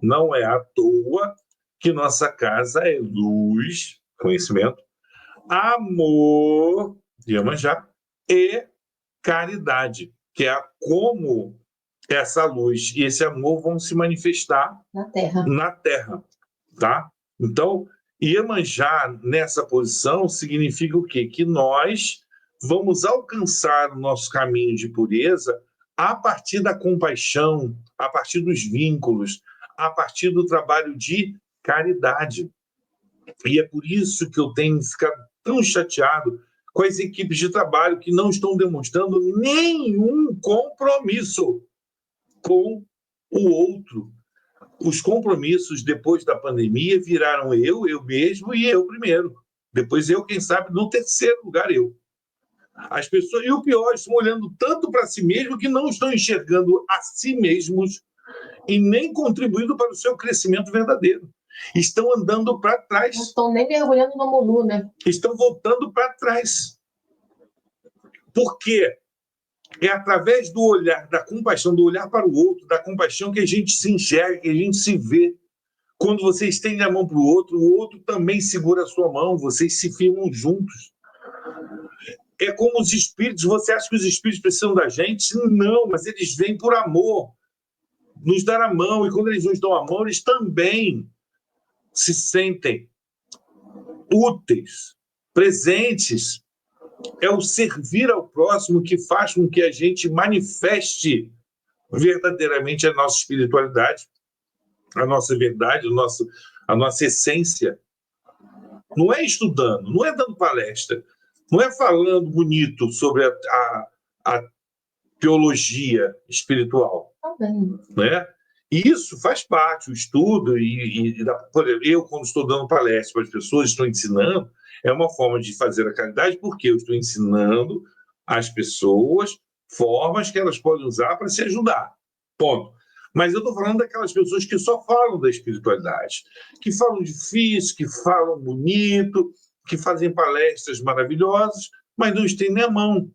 Não é à toa que nossa casa é luz, conhecimento, amor, Iemanjá, e caridade, que é como essa luz e esse amor vão se manifestar na Terra, tá? Então, Iemanjá, nessa posição, significa o quê? Que nós vamos alcançar o nosso caminho de pureza a partir da compaixão, a partir dos vínculos, a partir do trabalho de caridade. E é por isso que eu tenho ficado tão chateado com as equipes de trabalho que não estão demonstrando nenhum compromisso com o outro. Os compromissos depois da pandemia viraram eu mesmo e eu primeiro. Depois eu, quem sabe, no terceiro lugar eu. As pessoas, e o pior, estão olhando tanto para si mesmo que não estão enxergando a si mesmos e nem contribuindo para o seu crescimento verdadeiro. Estão andando para trás. Não estão nem mergulhando no Mulu, né? Estão voltando para trás. Por quê? É através do olhar, da compaixão, do olhar para o outro, da compaixão que a gente se enxerga, que a gente se vê. Quando você estende a mão para o outro também segura a sua mão, vocês se firmam juntos. É como os espíritos, você acha que os espíritos precisam da gente? Não, mas eles vêm por amor, nos dar a mão, e quando eles nos dão a mão, eles também se sentem úteis, presentes. É o servir ao próximo que faz com que a gente manifeste verdadeiramente a nossa espiritualidade, a nossa verdade, a nossa essência. Não é estudando, não é dando palestra, não é falando bonito sobre a teologia espiritual. Né? E isso faz parte, o estudo, por exemplo, eu, quando estou dando palestra para as pessoas, estou ensinando, é uma forma de fazer a caridade, porque eu estou ensinando às pessoas formas que elas podem usar para se ajudar. Ponto. Mas eu estou falando daquelas pessoas que só falam da espiritualidade, que falam difícil, que falam bonito, que fazem palestras maravilhosas, mas não estendem a mão.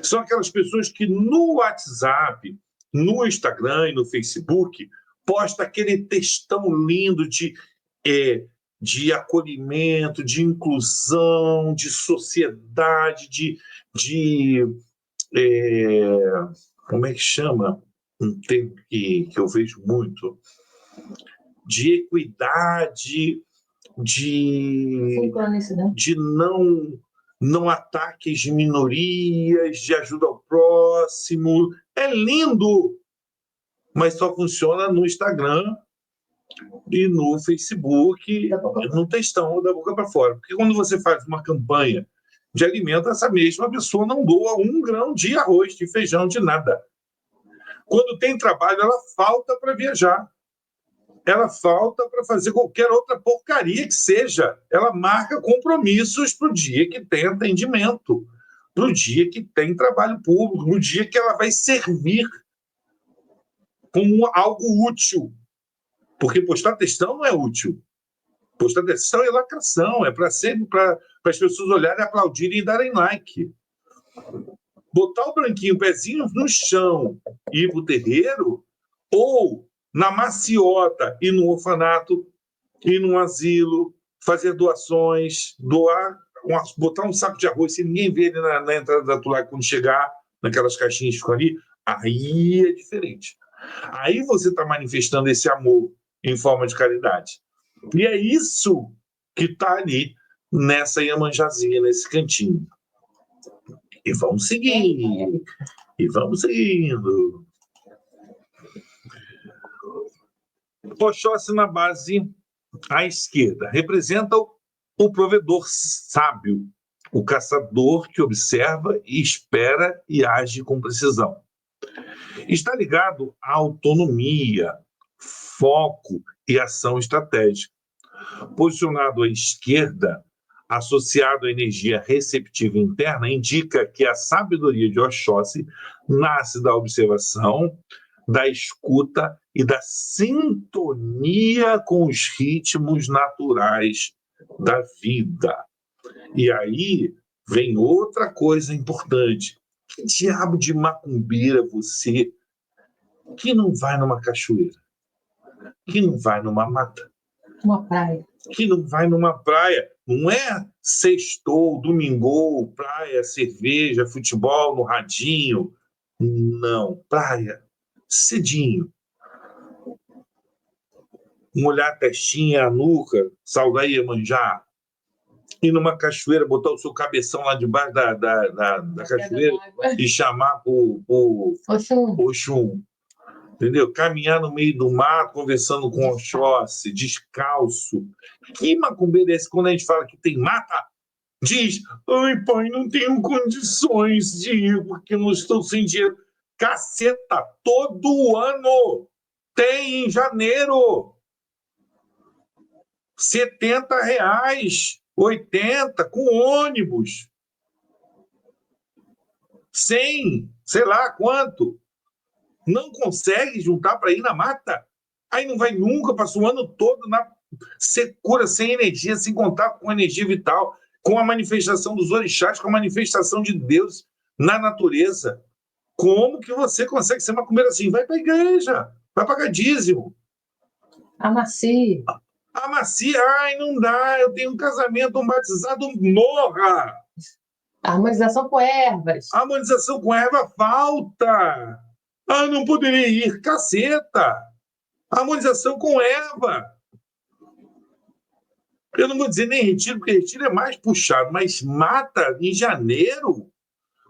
São aquelas pessoas que no WhatsApp no Instagram e no Facebook, posta aquele textão lindo de acolhimento, de inclusão, de sociedade, como é que chama? Um termo que eu vejo muito, de equidade, de não ataques de minorias, de ajuda ao próximo. É lindo, mas só funciona no Instagram e no Facebook, no textão da boca para fora. Porque quando você faz uma campanha de alimento, essa mesma pessoa não doa 1 grão de arroz, de feijão, de nada. Quando tem trabalho, ela falta para viajar. Ela falta para fazer qualquer outra porcaria que seja. Ela marca compromissos para o dia que tem atendimento, para o dia que tem trabalho público, no dia que ela vai servir como algo útil. Porque postar textão não é útil. Postar textão é lacração, é para as pessoas olharem, aplaudirem e darem like. Botar o branquinho, o pezinho no chão e ir para o terreiro, ou na maciota, ir no orfanato, ir num asilo, fazer doações, botar um saco de arroz, se ninguém vê ele na entrada da tua quando chegar, naquelas caixinhas que ficam ali, aí é diferente. Aí você está manifestando esse amor em forma de caridade. E é isso que está ali nessa Iemanjazinha, nesse cantinho. E vamos seguir. E vamos seguindo. Oxóssi na base à esquerda representa o provedor sábio, o caçador que observa e espera e age com precisão. Está ligado à autonomia, foco e ação estratégica. Posicionado à esquerda, associado à energia receptiva interna, indica que a sabedoria de Oxóssi nasce da observação, da escuta e da sintonia com os ritmos naturais da vida. E aí vem outra coisa importante. Que diabo de macumbeira você que não vai numa cachoeira, que não vai numa mata, uma praia, que não vai numa praia? Não é sextou, domingou, praia, cerveja, futebol no radinho. Não, praia, cedinho. Molhar a testinha, a nuca, saudar Iemanjá. Ir numa cachoeira, botar o seu cabeção lá debaixo da cachoeira e chamar por Oxum. Entendeu? Caminhar no meio do mar, conversando com Oxóssi, descalço. Que macumbeiro é esse? Quando a gente fala que tem mata, diz: ai, pai, não tenho condições de ir porque não estou sem dinheiro. Caceta, todo ano tem em janeiro. R$70, 80, com ônibus. 100, sei lá quanto. Não consegue juntar para ir na mata? Aí não vai nunca, passa o ano todo na secura, sem energia, sem contato com a energia vital, com a manifestação dos orixás, com a manifestação de Deus na natureza. Como que você consegue ser macumbeiro assim? Vai para a igreja, vai pagar dízimo. Amacie. Amacie, ai, não dá, eu tenho um casamento, um batizado, morra. Harmonização com ervas. Harmonização com erva falta. Ah, não poderia ir, caceta. Harmonização com erva. Eu não vou dizer nem retiro, porque retiro é mais puxado, mas mata em janeiro,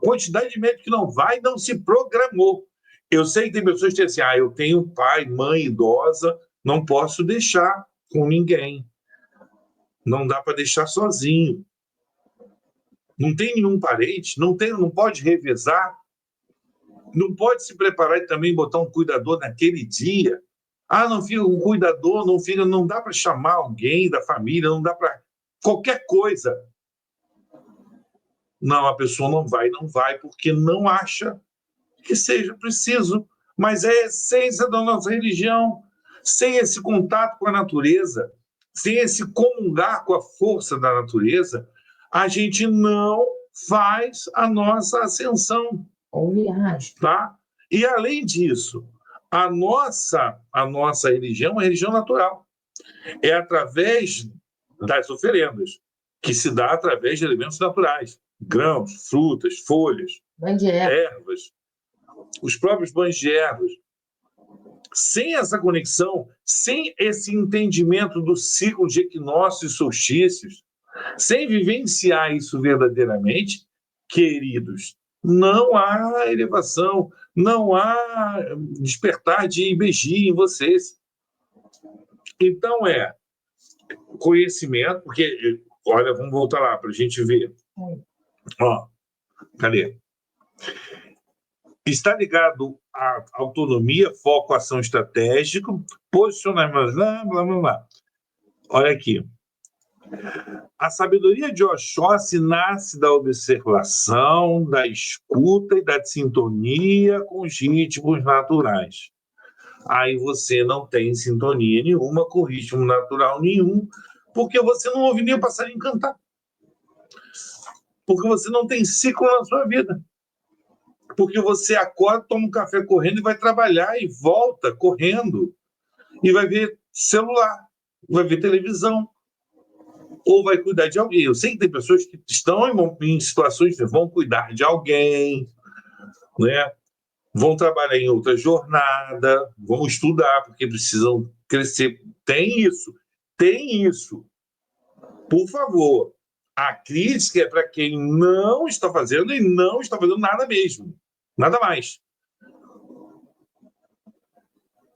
quantidade de médico que não vai, não se programou. Eu sei que tem pessoas que dizem assim, eu tenho pai, mãe idosa, não posso deixar com ninguém. Não dá para deixar sozinho. Não tem nenhum parente, não pode revezar, não pode se preparar e também botar um cuidador naquele dia. Não fica um cuidador, não dá para chamar alguém da família, não dá para qualquer coisa. Não, a pessoa não vai porque não acha que seja preciso. Mas é a essência da nossa religião. Sem esse contato com a natureza, sem esse comungar com a força da natureza, a gente não faz a nossa ascensão. Ou viagem. Tá? E, além disso, a nossa religião é uma religião natural. É através das oferendas, que se dá através de elementos naturais, grãos, frutas, folhas, ervas, os próprios banhos de ervas. Sem essa conexão, sem esse entendimento do ciclo de equinócios e solstícios, sem vivenciar isso verdadeiramente, queridos, não há elevação, não há despertar de IBG em vocês. Então, conhecimento, porque, olha, vamos voltar lá para a gente ver. Ó, cadê? Está ligado à autonomia, foco, ação estratégica, posicionamento, blá, blá, blá, blá. Olha aqui. A sabedoria de Oxóssi nasce da observação, da escuta e da sintonia com os ritmos naturais. Aí você não tem sintonia nenhuma com ritmo natural nenhum, porque você não ouve nem o passarinho cantar. Porque você não tem ciclo na sua vida. Porque você acorda, toma um café correndo e vai trabalhar e volta correndo. E vai ver celular, vai ver televisão, ou vai cuidar de alguém. Eu sei que tem pessoas que estão em situações que vão cuidar de alguém, né? Vão trabalhar em outra jornada, vão estudar porque precisam crescer. Tem isso. Por favor, a crítica é para quem não está fazendo e não está fazendo nada mesmo. Nada mais.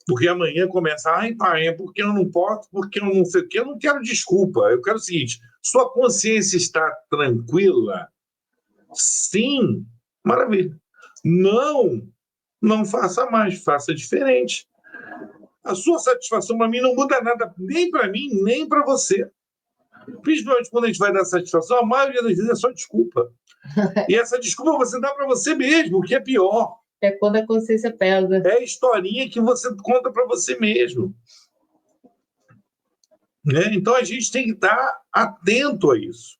Porque amanhã começa, ai, pai, é porque eu não posso, porque eu não sei o quê. Eu não quero desculpa. Eu quero o seguinte, sua consciência está tranquila? Sim, maravilha. Não faça mais, faça diferente. A sua satisfação para mim não muda nada, nem para mim, nem para você. Principalmente quando a gente vai dar satisfação, a maioria das vezes é só desculpa. E essa desculpa você dá para você mesmo, o que é pior. É quando a consciência pesa. É a historinha que você conta para você mesmo. Né? Então a gente tem que estar atento a isso.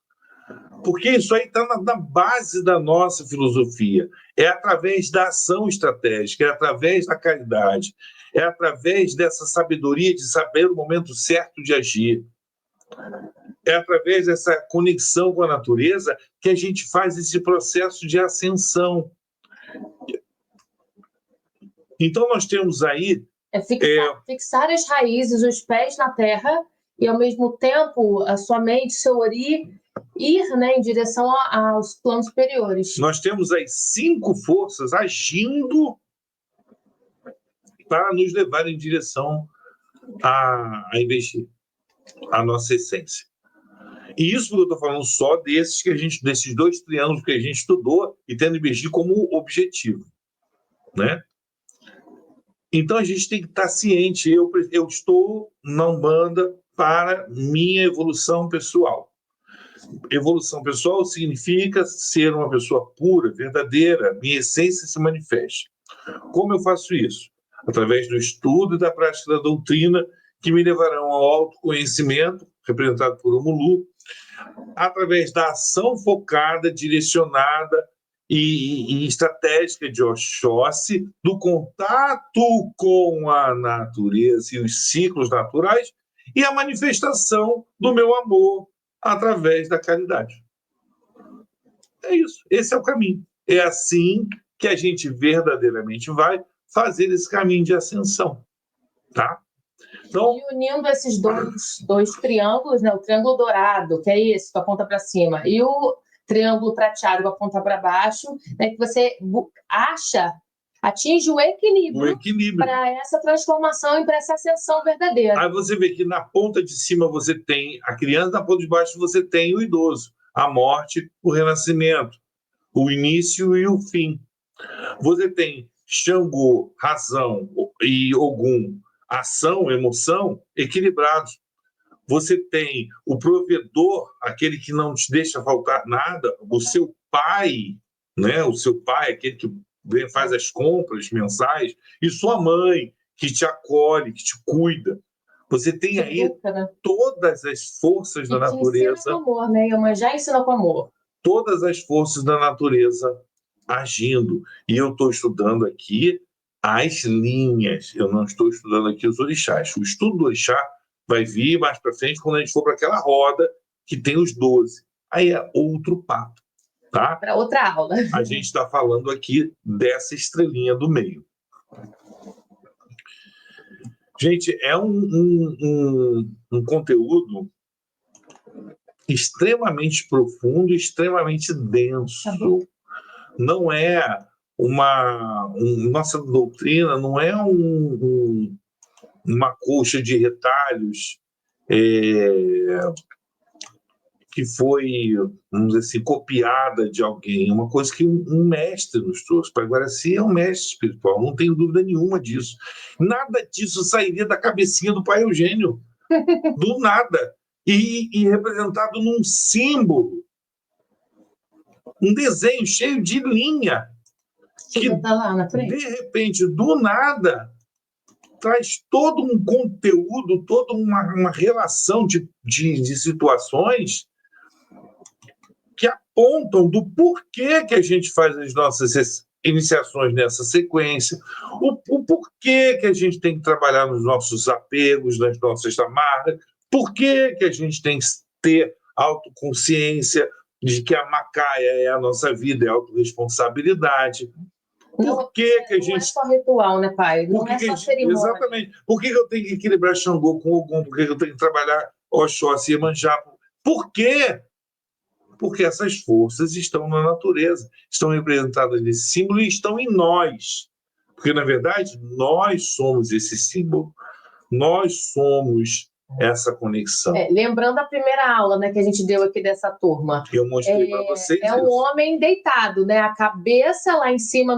Porque isso aí está na base da nossa filosofia. É através da ação estratégica, é através da caridade, é através dessa sabedoria de saber o momento certo de agir. É através dessa conexão com a natureza que a gente faz esse processo de ascensão. Então, nós temos aí... fixar as raízes, os pés na terra, e, ao mesmo tempo, a sua mente, seu ori, ir, né, em direção aos planos superiores. Nós temos aí 5 forças agindo para nos levar em direção a investir a nossa essência. E isso que eu estou falando só desses 2 triângulos que a gente estudou e tendo investir como objetivo, né? Então a gente tem que estar ciente. Eu estou na Umbanda para minha evolução pessoal. Evolução pessoal significa ser uma pessoa pura, verdadeira, minha essência se manifeste. Como eu faço isso? Através do estudo e da prática da doutrina, que me levarão ao autoconhecimento, representado por Omulu, através da ação focada, direcionada e estratégica de Oxóssi, do contato com a natureza e os ciclos naturais, e a manifestação do meu amor através da caridade. É isso, esse é o caminho. É assim que a gente verdadeiramente vai fazer esse caminho de ascensão, tá? Então, e unindo esses dois triângulos, né? O triângulo dourado, que é esse, que aponta para cima, e o triângulo prateado, que aponta para baixo, né? Que você atinge o equilíbrio para essa transformação e para essa ascensão verdadeira. Aí você vê que na ponta de cima você tem a criança, na ponta de baixo você tem o idoso, a morte, o renascimento, o início e o fim. Você tem Xangô, razão, e Ogum, ação, emoção, equilibrados. Você tem o provedor, aquele que não te deixa faltar nada, o seu pai, né? O seu pai, aquele que faz as compras mensais, e sua mãe, que te acolhe, que te cuida. Você tem aí todas as forças da natureza. Ensina com amor, né? Iemanjá ensina com amor. Todas as forças da natureza agindo. E eu estou estudando aqui as linhas, eu não estou estudando aqui os orixás. O estudo do orixá vai vir mais para frente quando a gente for para aquela roda que tem os 12. Aí é outro papo, tá? Para outra aula. A gente está falando aqui dessa estrelinha do meio. Gente, é um conteúdo extremamente profundo, extremamente denso. Não é nossa doutrina não é uma colcha de retalhos que foi, vamos dizer assim, copiada de alguém, uma coisa que um mestre nos trouxe. Pai Guaraci é um mestre espiritual, não tenho dúvida nenhuma disso. Nada disso sairia da cabecinha do Pai Eugênio, do nada, e representado num símbolo, um desenho cheio de linha, que de repente, do nada, traz todo um conteúdo, toda uma relação de situações que apontam do porquê que a gente faz as nossas iniciações nessa sequência, o porquê que a gente tem que trabalhar nos nossos apegos, nas nossas amarras, porquê que a gente tem que ter autoconsciência de que a macaia é a nossa vida, é a autorresponsabilidade. Por que a gente... Não é só ritual, né, pai? Não é só cerimônia. Exatamente. Por que eu tenho que equilibrar Xangô com Ogum? Por que eu tenho que trabalhar Oxóssi e Iemanjá? Por quê? Porque essas forças estão na natureza, estão representadas nesse símbolo e estão em nós. Porque, na verdade, nós somos esse símbolo, nós somos essa conexão. Lembrando a primeira aula, né, que a gente deu aqui dessa turma. Eu mostrei para vocês. É um homem deitado, né? A cabeça lá em cima,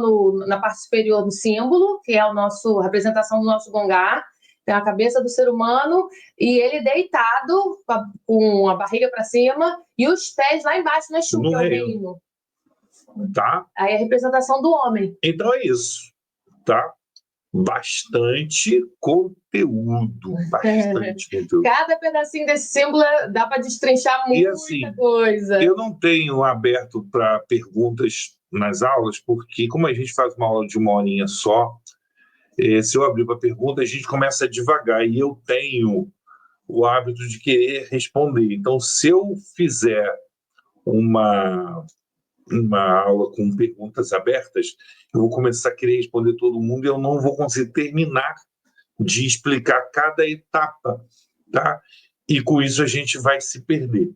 na parte superior do símbolo, que é a representação do nosso Gongá. Tem a cabeça do ser humano e ele deitado, com a barriga para cima, e os pés lá embaixo na chuva, que é o reino. Tá? Aí é a representação do homem. Então é isso, tá? Bastante conteúdo, bastante conteúdo. Cada pedacinho desse símbolo dá para destrinchar muita coisa. Eu não tenho aberto para perguntas nas aulas, porque como a gente faz uma aula de 1 horinha só, se eu abrir para pergunta, a gente começa devagar, e eu tenho o hábito de querer responder. Então, se eu fizer uma aula com perguntas abertas, eu vou começar a querer responder todo mundo e eu não vou conseguir terminar de explicar cada etapa, tá? E com isso a gente vai se perder.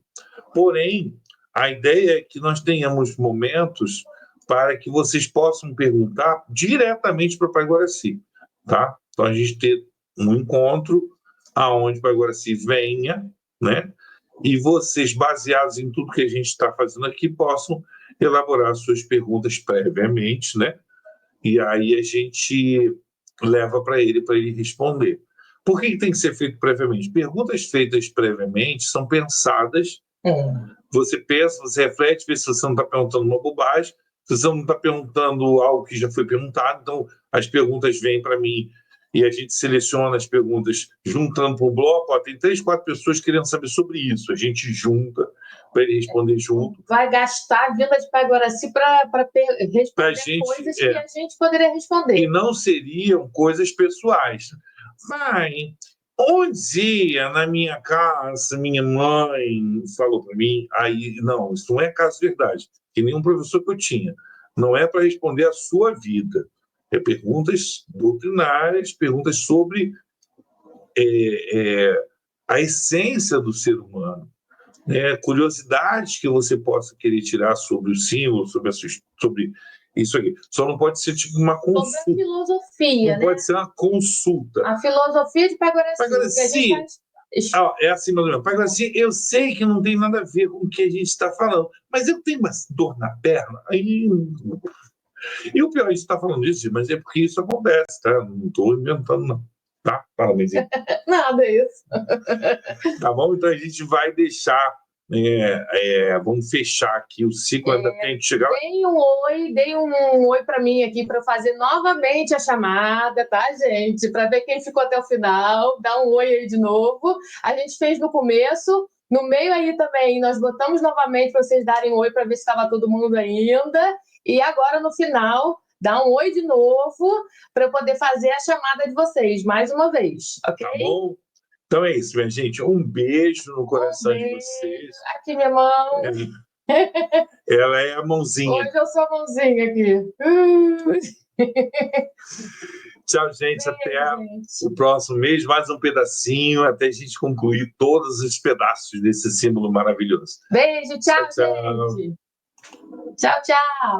Porém, a ideia é que nós tenhamos momentos para que vocês possam perguntar diretamente para o Pai Guaraci, tá? Então a gente ter um encontro aonde o Pai Guaraci venha, né? E vocês, baseados em tudo que a gente está fazendo aqui, possam elaborar suas perguntas previamente, né? E aí a gente leva para ele responder. Por que tem que ser feito previamente? Perguntas feitas previamente são pensadas. Você pensa, você reflete, vê se você não está perguntando uma bobagem, se você não está perguntando algo que já foi perguntado. Então, as perguntas vêm para mim e a gente seleciona as perguntas juntando para o bloco. Tem 3, 4 pessoas querendo saber sobre isso. A gente junta para ele responder junto. Vai gastar a vida de Pai Guaraci para responder coisas que a gente poderia responder. E não seriam coisas pessoais. Mãe, onde ia na minha casa, minha mãe falou para mim, aí, não, isso não é caso verdade, que nenhum professor que eu tinha. Não é para responder a sua vida. É perguntas doutrinárias, perguntas sobre a essência do ser humano. Curiosidades que você possa querer tirar sobre o símbolo, sobre isso aqui. Só não pode ser tipo uma consulta. Sobre a filosofia, não pode ser uma consulta. A filosofia de Pai Guaraci. Pai Guaraci, é assim, meu Pai Guaraci, eu sei que não tem nada a ver com o que a gente está falando, mas eu tenho uma dor na perna. E o pior, a gente está falando disso, mas é porque isso acontece, tá? Não estou inventando, não. Tá? Fala, Mezinho. Nada, é isso. Tá bom? Então a gente vai deixar. Vamos fechar aqui o ciclo, ainda tem que chegar. Dei um oi para mim aqui para fazer novamente a chamada, tá, gente? Para ver quem ficou até o final. Dá um oi aí de novo. A gente fez no começo. No meio aí também, nós botamos novamente para vocês darem um oi para ver se estava todo mundo ainda. E agora, no final, dá um oi de novo para eu poder fazer a chamada de vocês, mais uma vez, ok? Tá bom? Então é isso, minha gente. Um beijo no coração de vocês. Aqui, minha mão. Ela é a mãozinha. Hoje eu sou a mãozinha aqui. Tchau, gente. Até gente. o próximo mês. Mais um pedacinho até a gente concluir todos os pedaços desse símbolo maravilhoso. Beijo, tchau, Tchau, tchau. gente. Tchau, tchau.